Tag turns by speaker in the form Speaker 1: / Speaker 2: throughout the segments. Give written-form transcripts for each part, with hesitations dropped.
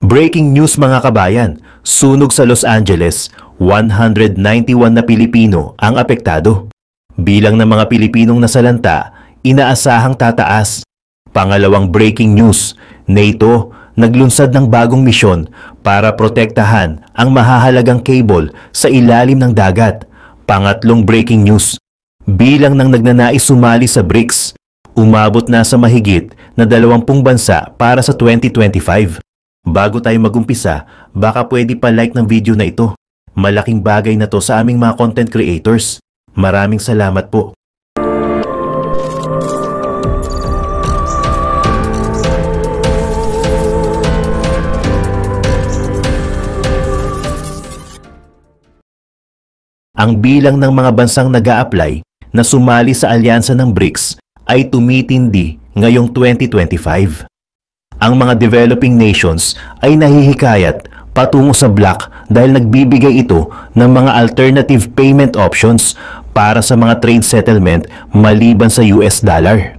Speaker 1: Breaking news mga kabayan, sunog sa Los Angeles, 191 na Pilipino ang apektado. Bilang ng mga Pilipinong nasalanta, inaasahang tataas. Pangalawang breaking news, NATO naglunsad ng bagong misyon para protektahan ang mahahalagang cable sa ilalim ng dagat. Pangatlong breaking news, bilang ng nagnanais sumali sa BRICS, umabot na sa mahigit na 20 bansa para sa 2025. Bago tayo magumpisa, baka pwede pa like ng video na ito. Malaking bagay na to sa aming mga content creators. Maraming salamat po. Ang bilang ng mga bansang nag-a-apply na sumali sa alyansa ng BRICS ay tumitindi ngayong 2025. Ang mga developing nations ay nahihikayat patungo sa bloc dahil nagbibigay ito ng mga alternative payment options para sa mga trade settlement maliban sa US dollar.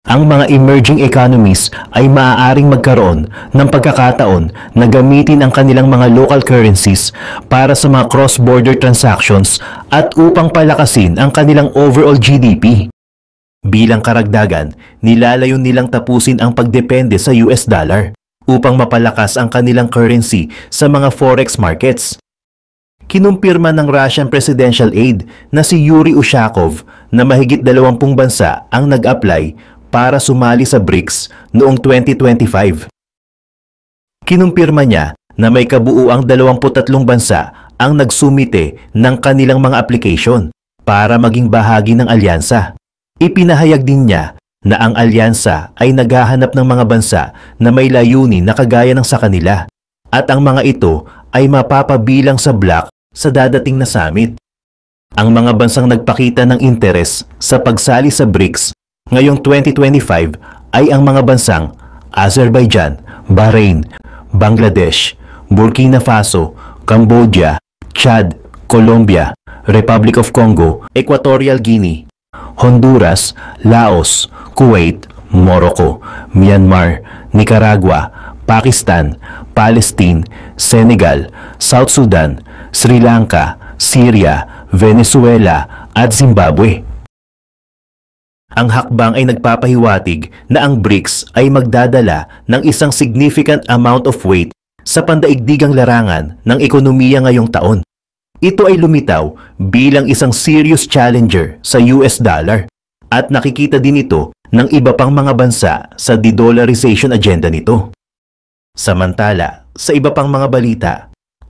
Speaker 1: Ang mga emerging economies ay maaaring magkaroon ng pagkakataon na gamitin ang kanilang mga local currencies para sa mga cross-border transactions at upang palakasin ang kanilang overall GDP. Bilang karagdagan, nilalayon nilang tapusin ang pagdepende sa US dollar upang mapalakas ang kanilang currency sa mga forex markets. Kinumpirma ng Russian presidential aide na si Yuri Ushakov na mahigit 20 bansa ang nag-apply para sumali sa BRICS noong 2025. Kinumpirma niya na may kabuuang 23 bansa ang nagsumite ng kanilang mga application para maging bahagi ng alyansa. Ipinahayag din niya na ang alyansa ay naghahanap ng mga bansa na may layunin na kagaya ng sa kanila at ang mga ito ay mapapabilang sa bloc sa dadating na summit. Ang mga bansang nagpakita ng interes sa pagsali sa BRICS ngayong 2025 ay ang mga bansang Azerbaijan, Bahrain, Bangladesh, Burkina Faso, Cambodia, Chad, Colombia, Republic of Congo, Equatorial Guinea, Honduras, Laos, Kuwait, Morocco, Myanmar, Nicaragua, Pakistan, Palestine, Senegal, South Sudan, Sri Lanka, Syria, Venezuela at Zimbabwe. Ang hakbang ay nagpapahiwatig na ang BRICS ay magdadala ng isang significant amount of weight sa pandaigdigang larangan ng ekonomiya ngayong taon. Ito ay lumitaw bilang isang serious challenger sa US dollar at nakikita din ito ng iba pang mga bansa sa de-dollarization agenda nito. Samantala, sa iba pang mga balita,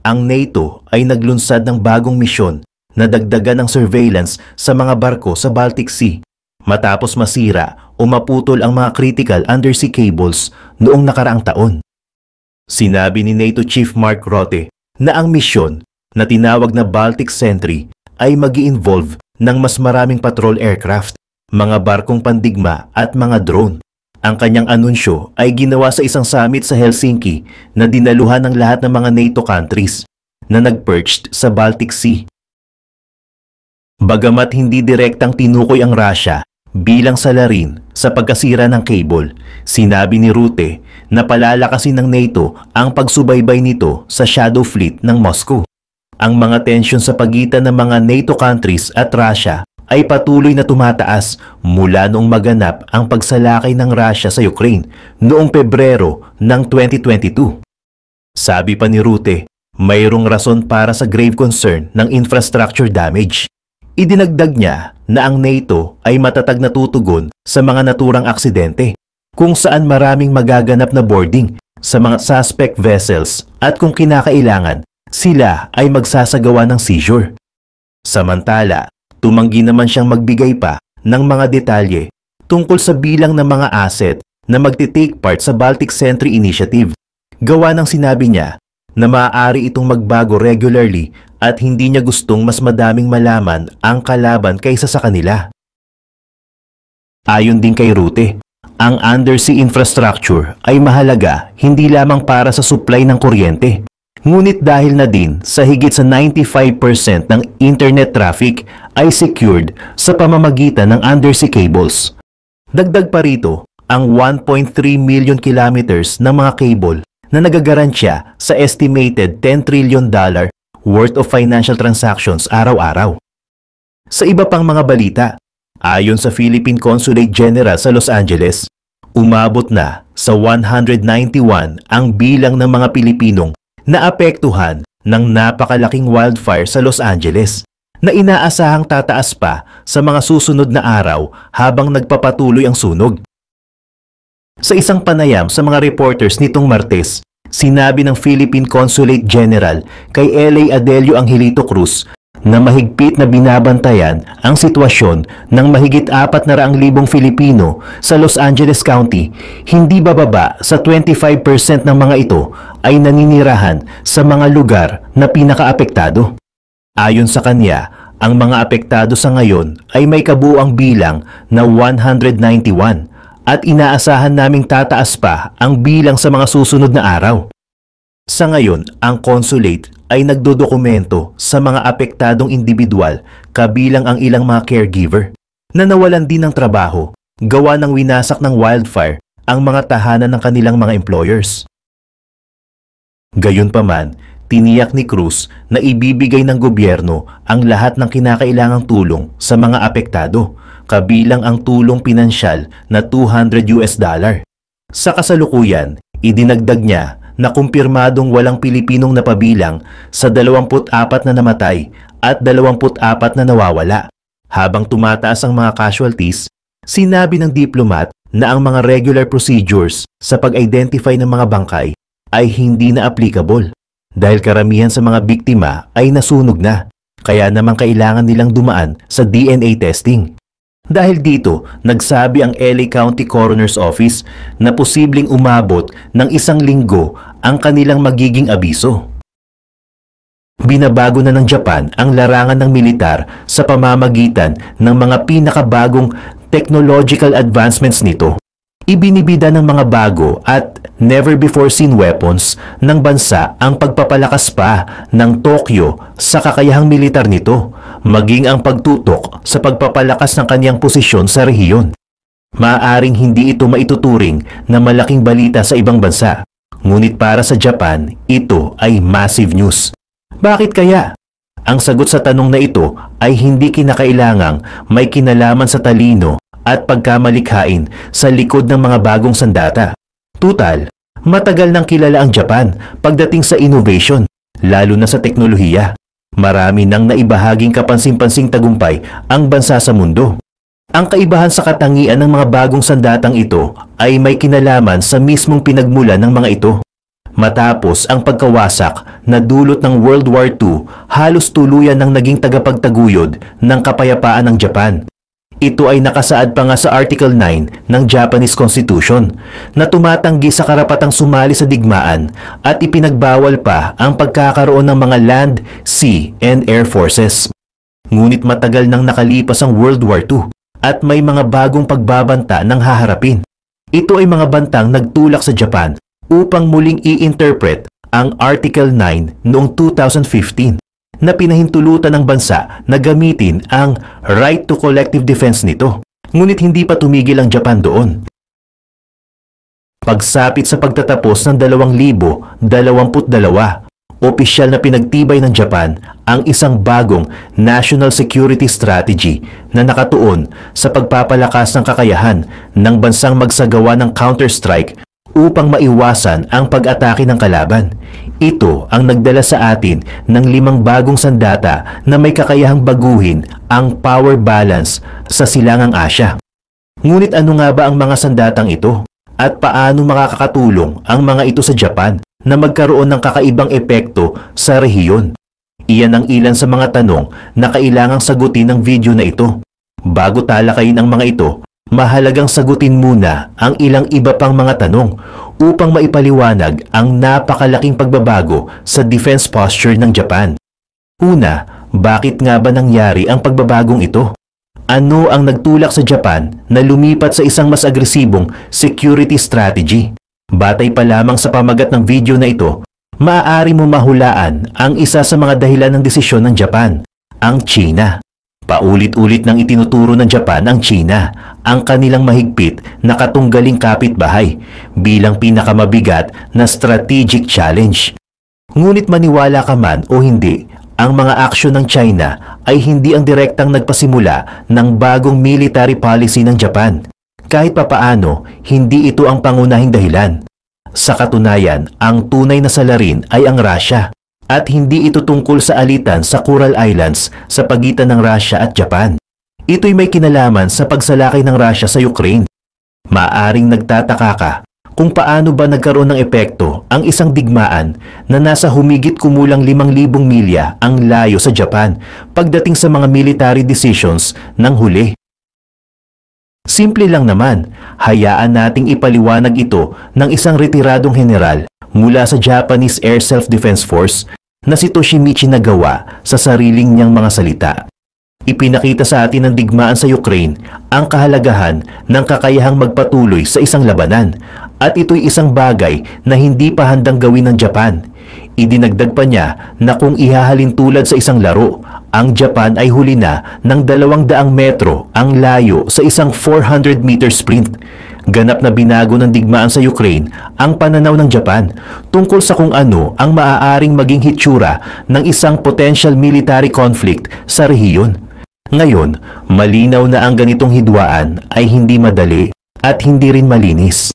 Speaker 1: ang NATO ay naglunsad ng bagong misyon na dagdagan ng surveillance sa mga barko sa Baltic Sea matapos masira o maputol ang mga critical undersea cables noong nakaraang taon. Sinabi ni NATO Chief Mark Rutte na ang misyon na tinawag na Baltic Sentry ay mag-i-involve ng mas maraming patrol aircraft, mga barkong pandigma at mga drone. Ang kanyang anunsyo ay ginawa sa isang summit sa Helsinki na dinaluhan ng lahat ng mga NATO countries na nag-perched sa Baltic Sea. Bagamat hindi direktang tinukoy ang Russia bilang salarin sa pagkasira ng cable, sinabi ni Rutte na palalakasin ng NATO ang pagsubaybay nito sa Shadow Fleet ng Moscow. Ang mga tensyon sa pagitan ng mga NATO countries at Russia ay patuloy na tumataas mula noong maganap ang pagsalakay ng Russia sa Ukraine noong Pebrero ng 2022. Sabi pa ni Rutte, mayroong rason para sa grave concern ng infrastructure damage. Idinagdag niya na ang NATO ay matatag na tutugon sa mga naturang aksidente, kung saan maraming magaganap na boarding sa mga suspect vessels at kung kinakailangan, sila ay magsasagawa ng seizure. Samantala, tumanggi naman siyang magbigay pa ng mga detalye tungkol sa bilang ng mga asset na magti-take part sa Baltic Sentry Initiative. Gawa ng sinabi niya na maaari itong magbago regularly at hindi niya gustong mas madaming malaman ang kalaban kaysa sa kanila. Ayon din kay Rutte, ang undersea infrastructure ay mahalaga hindi lamang para sa supply ng kuryente, ngunit dahil na din sa higit sa 95% ng internet traffic ay secured sa pamamagitan ng undersea cables. Dagdag pa rito ang 1.3 million kilometers ng mga cable na nagagarantya sa estimated $10 trillion worth of financial transactions araw-araw. Sa iba pang mga balita, ayon sa Philippine Consulate General sa Los Angeles, umabot na sa 191 ang bilang ng mga Pilipinong naapektuhan ng napakalaking wildfire sa Los Angeles na inaasahang tataas pa sa mga susunod na araw habang nagpapatuloy ang sunog. Sa isang panayam sa mga reporters nitong Martes, sinabi ng Philippine Consulate General kay L.A. Adelio Angelito Cruz na mahigpit na binabantayan ang sitwasyon ng mahigit 400,000 Filipino sa Los Angeles County, hindi bababa sa 25% ng mga ito ay naninirahan sa mga lugar na pinakaapektado. Ayon sa kanya, ang mga apektado sa ngayon ay may kabuuang bilang na 191 at inaasahan naming tataas pa ang bilang sa mga susunod na araw. Sa ngayon, ang consulate ay nagdodokumento sa mga apektadong individual kabilang ang ilang mga caregiver na nawalan din ng trabaho gawa ng winasak ng wildfire ang mga tahanan ng kanilang mga employers. Gayunpaman, tiniyak ni Cruz na ibibigay ng gobyerno ang lahat ng kinakailangang tulong sa mga apektado, kabilang ang tulong pinansyal na $200. Sa kasalukuyan, idinagdag niya na kumpirmadong walang Pilipinong napabilang sa 24 na namatay at 24 na nawawala. Habang tumataas ang mga casualties, sinabi ng diplomat na ang mga regular procedures sa pag-identify ng mga bangkay ay hindi na applicable dahil karamihan sa mga biktima ay nasunog na, kaya naman kailangan nilang dumaan sa DNA testing. Dahil dito, nagsabi ang LA County Coroner's Office na posibleng umabot ng 1 linggo ang kanilang magiging abiso. Binabago na ng Japan ang larangan ng militar sa pamamagitan ng mga pinakabagong technological advancements nito. Ibinibida ng mga bago at never-before-seen weapons ng bansa ang pagpapalakas pa ng Tokyo sa kakayahang militar nito, maging ang pagtutok sa pagpapalakas ng kaniyang posisyon sa rehiyon. Maaaring hindi ito maituturing na malaking balita sa ibang bansa, ngunit para sa Japan, ito ay massive news. Bakit kaya? Ang sagot sa tanong na ito ay hindi kinakailangang may kinalaman sa talino at pagkamalikhain sa likod ng mga bagong sandata. Tutal, matagal nang kilala ang Japan pagdating sa innovation, lalo na sa teknolohiya. Marami nang naibahaging kapansin-pansing tagumpay ang bansa sa mundo. Ang kaibahan sa katangian ng mga bagong sandatang ito ay may kinalaman sa mismong pinagmulan ng mga ito. Matapos ang pagkawasak na dulot ng World War II, halos tuluyan ng naging tagapagtaguyod ng kapayapaan ng Japan. Ito ay nakasaad pa nga sa Article 9 ng Japanese Constitution na tumatanggi sa karapatang sumali sa digmaan at ipinagbawal pa ang pagkakaroon ng mga land, sea, and air forces. Ngunit matagal nang nakalipas ang World War II at may mga bagong pagbabanta ng haharapin. Ito ay mga bantang nagtulak sa Japan upang muling i-interpret ang Article 9 noong 2015. Na pinahintulutan ng bansa na gamitin ang right to collective defense nito. Ngunit hindi pa tumigil ang Japan doon. Pagsapit sa pagtatapos ng 2022, opisyal na pinagtibay ng Japan ang isang bagong national security strategy na nakatuon sa pagpapalakas ng kakayahan ng bansang magsagawa ng counter-strike upang maiwasan ang pag-atake ng kalaban. Ito ang nagdala sa atin ng 5 bagong sandata na may kakayahang baguhin ang power balance sa silangang Asya. Ngunit ano nga ba ang mga sandatang ito? At paano makakatulong ang mga ito sa Japan na magkaroon ng kakaibang epekto sa rehiyon? Iyan ang ilan sa mga tanong na kailangang sagutin ng video na ito. Bago talakayin ang mga ito, mahalagang sagutin muna ang ilang iba pang mga tanong upang maipaliwanag ang napakalaking pagbabago sa defense posture ng Japan. Una, bakit nga ba nangyari ang pagbabagong ito? Ano ang nagtulak sa Japan na lumipat sa isang mas agresibong security strategy? Batay pa lamang sa pamagat ng video na ito, maaari mo mahulaan ang isa sa mga dahilan ng desisyon ng Japan, ang China. Paulit-ulit nang itinuturo ng Japan ang China, ang kanilang mahigpit na katunggaling kapitbahay, bilang pinakamabigat na strategic challenge. Ngunit maniwala ka man o hindi, ang mga aksyon ng China ay hindi ang direktang nagpasimula ng bagong military policy ng Japan. Kahit papaano, hindi ito ang pangunahing dahilan. Sa katunayan, ang tunay na salarin ay ang Russia. At hindi ito tungkol sa alitan sa Coral Islands sa pagitan ng Russia at Japan. Ito'y may kinalaman sa pagsalakay ng Russia sa Ukraine. Maaring nagtataka ka kung paano ba nagkaroon ng epekto ang isang digmaan na nasa humigit kumulang 5,000 milya ang layo sa Japan pagdating sa mga military decisions ng huli. Simple lang naman, hayaan nating ipaliwanag ito ng isang retiradong general mula sa Japanese Air Self-Defense Force na si Toshimichi Nagawa sa sariling niyang mga salita. Ipinakita sa atin ng digmaan sa Ukraine ang kahalagahan ng kakayahang magpatuloy sa isang labanan, at ito'y isang bagay na hindi pa handang gawin ng Japan. Idinagdag pa niya na kung ihahalin tulad sa isang laro, ang Japan ay huli na ng 200 metro ang layo sa isang 400-meter sprint. Ganap na binago ng digmaan sa Ukraine ang pananaw ng Japan tungkol sa kung ano ang maaaring maging hitsura ng isang potential military conflict sa rehiyon. Ngayon, malinaw na ang ganitong hidwaan ay hindi madali at hindi rin malinis.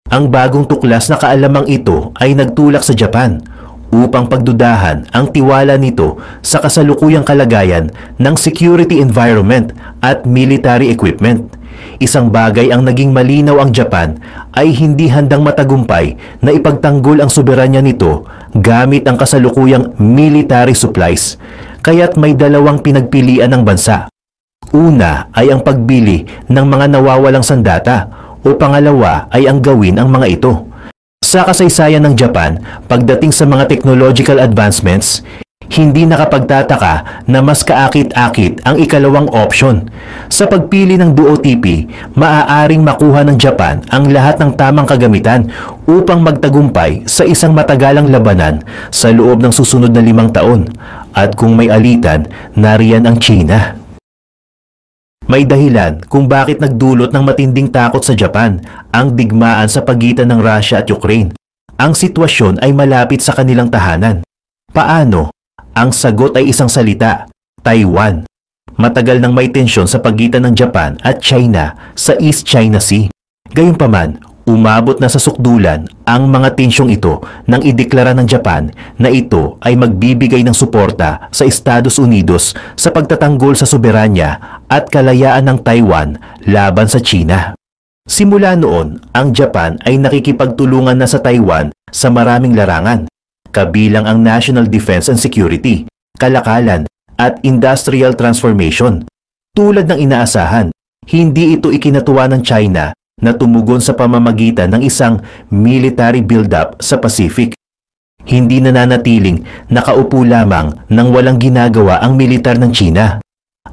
Speaker 1: Ang bagong tuklas na kaalamang ito ay nagtulak sa Japan upang pagdudahan ang tiwala nito sa kasalukuyang kalagayan ng security environment at military equipment. Isang bagay ang naging malinaw, ang Japan ay hindi handang matagumpay na ipagtanggol ang soberanya nito gamit ang kasalukuyang military supplies, kaya't may dalawang pinagpilian ng bansa. Una ay ang pagbili ng mga nawawalang sandata, o pangalawa ay ang gawin ang mga ito. Sa kasaysayan ng Japan, pagdating sa mga technological advancements, hindi nakapagtataka na mas kaakit-akit ang ikalawang opsyon. Sa pagpili ng DOTP, maaaring makuha ng Japan ang lahat ng tamang kagamitan upang magtagumpay sa isang matagalang labanan sa loob ng susunod na 5 taon. At kung may alitan, nariyan ang China. May dahilan kung bakit nagdulot ng matinding takot sa Japan ang digmaan sa pagitan ng Russia at Ukraine. Ang sitwasyon ay malapit sa kanilang tahanan. Paano? Ang sagot ay isang salita: Taiwan. Matagal nang may tensyon sa pagitan ng Japan at China sa East China Sea. Gayunpaman, umabot na sa sukdulan ang mga tensyong ito nang ideklara ng Japan na ito ay magbibigay ng suporta sa Estados Unidos sa pagtatanggol sa soberanya at kalayaan ng Taiwan laban sa China. Simula noon, ang Japan ay nakikipagtulungan na sa Taiwan sa maraming larangan, kabilang ang national defense and security, kalakalan, at industrial transformation. Tulad ng inaasahan, hindi ito ikinatuwa ng China na tumugon sa pamamagitan ng isang military build-up sa Pacific. Hindi nananatiling nakaupo lamang nang walang ginagawa ang militar ng China.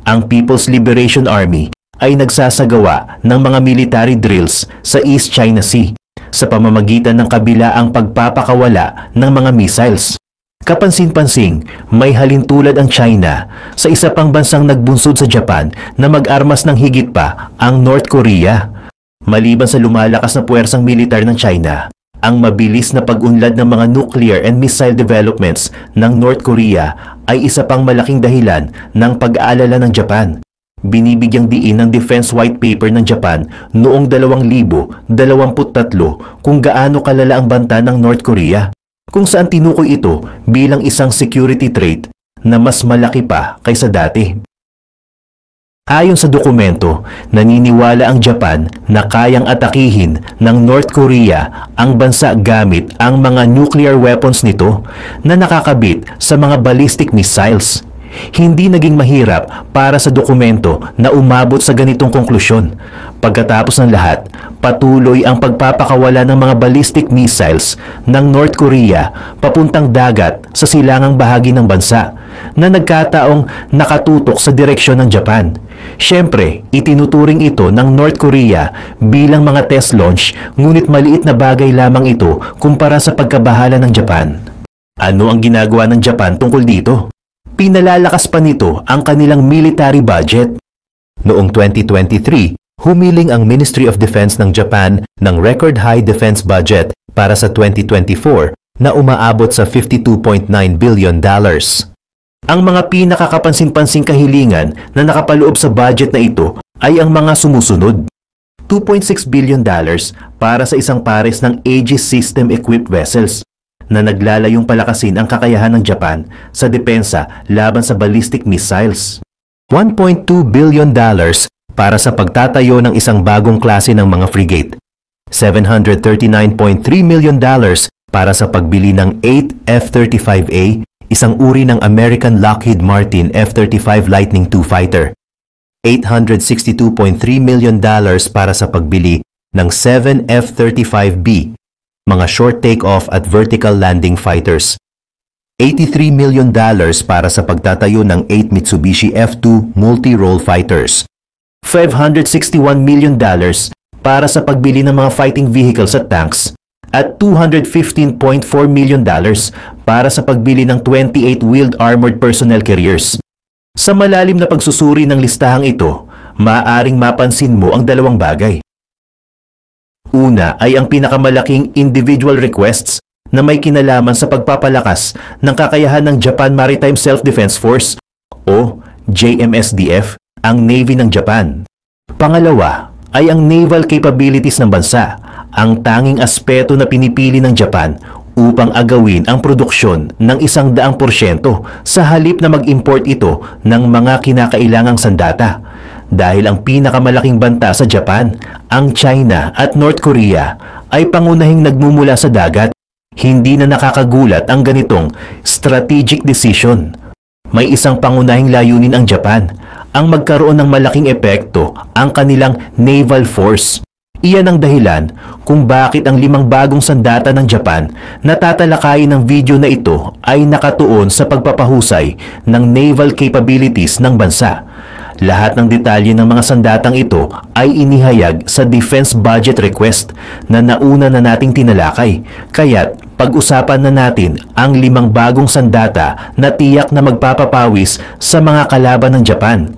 Speaker 1: Ang People's Liberation Army ay nagsasagawa ng mga military drills sa East China Sea sa pamamagitan ng kabilaang pagpapakawala ng mga missiles. Kapansin-pansing, may halintulad ang China sa isa pang bansang nagbunsod sa Japan na mag-armas ng higit pa, ang North Korea. Maliban sa lumalakas na puwersang militar ng China, ang mabilis na pag-unlad ng mga nuclear and missile developments ng North Korea ay isa pang malaking dahilan ng pag-aalala ng Japan. Binibigyang diin ng Defense White Paper ng Japan noong 2023 kung gaano kalala ang banta ng North Korea, kung saan tinukoy ito bilang isang security threat na mas malaki pa kaysa dati. Ayon sa dokumento, naniniwala ang Japan na kayang atakihin ng North Korea ang bansa gamit ang mga nuclear weapons nito na nakakabit sa mga ballistic missiles. Hindi naging mahirap para sa dokumento na umabot sa ganitong konklusyon. Pagkatapos ng lahat, patuloy ang pagpapakawala ng mga ballistic missiles ng North Korea papuntang dagat sa silangang bahagi ng bansa na nagkataong nakatutok sa direksyon ng Japan. Siyempre, itinuturing ito ng North Korea bilang mga test launch, ngunit maliit na bagay lamang ito kumpara sa pagkabahala ng Japan. Ano ang ginagawa ng Japan tungkol dito? Pinalalakas pa nito ang kanilang military budget. Noong 2023, humiling ang Ministry of Defense ng Japan ng record high defense budget para sa 2024 na umaabot sa $52.9 billion. Ang mga pinakakapansin-pansing kahilingan na nakapaloob sa budget na ito ay ang mga sumusunod. $2.6 billion para sa isang pares ng Aegis System-equipped vessels na naglalayong palakasin ang kakayahan ng Japan sa depensa laban sa ballistic missiles. $1.2 billion para sa pagtatayo ng isang bagong klase ng mga frigate. $739.3 million para sa pagbili ng 8 F-35A, isang uri ng American Lockheed Martin F-35 Lightning II fighter. $862.3 million para sa pagbili ng 7 F-35B, mga short take-off at vertical landing fighters. $83 million para sa pagtatayo ng 8 Mitsubishi F2 multi-role fighters. $561 million para sa pagbili ng mga fighting vehicles at tanks at $215.4 million para sa pagbili ng 28 wheeled armored personnel carriers. Sa malalim na pagsusuri ng listahang ito, maaaring mapansin mo ang dalawang bagay. Una ay ang pinakamalaking individual requests na may kinalaman sa pagpapalakas ng kakayahan ng Japan Maritime Self-Defense Force o JMSDF, ang Navy ng Japan. Pangalawa ay ang naval capabilities ng bansa, ang tanging aspeto na pinipili ng Japan upang agawin ang produksyon ng 100% sa halip na mag-import ito ng mga kinakailangang sandata. Dahil ang pinakamalaking banta sa Japan, ang China at North Korea, ay pangunahing nagmumula sa dagat. Hindi na nakakagulat ang ganitong strategic decision. May isang pangunahing layunin ang Japan, ang magkaroon ng malaking epekto ang kanilang naval force. Iyan ang dahilan kung bakit ang 5 bagong sandata ng Japan na tatalakayin ng video na ito ay nakatuon sa pagpapahusay ng naval capabilities ng bansa. Lahat ng detalye ng mga sandatang ito ay inihayag sa defense budget request na nauna na nating tinalakay. Kaya't pag-usapan na natin ang 5 bagong sandata na tiyak na magpapapawis sa mga kalaban ng Japan.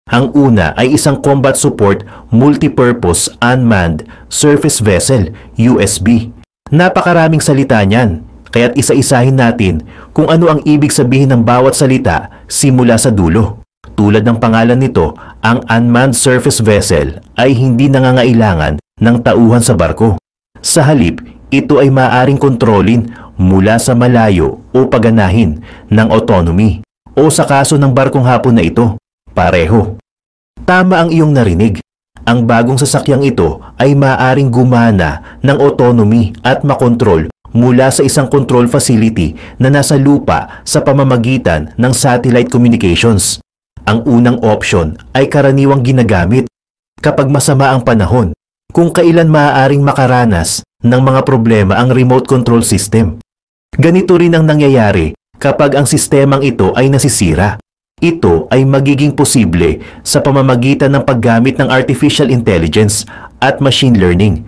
Speaker 1: Ang una ay isang Combat Support Multipurpose Unmanned Surface Vessel, USB. Napakaraming salita niyan, kaya't isa-isahin natin kung ano ang ibig sabihin ng bawat salita simula sa dulo. Tulad ng pangalan nito, ang Unmanned Surface Vessel ay hindi nangangailangan ng tauhan sa barko. Sa halip, ito ay maaaring kontrolin mula sa malayo o paganahin ng autonomy o sa kaso ng barkong hapon na ito, pareho. Tama ang iyong narinig. Ang bagong sasakyang ito ay maaaring gumana ng autonomy at makontrol mula sa isang control facility na nasa lupa sa pamamagitan ng satellite communications. Ang unang option ay karaniwang ginagamit kapag masama ang panahon, kung kailan maaaring makaranas ng mga problema ang remote control system. Ganito rin ang nangyayari kapag ang sistemang ito ay nasisira. Ito ay magiging posible sa pamamagitan ng paggamit ng artificial intelligence at machine learning.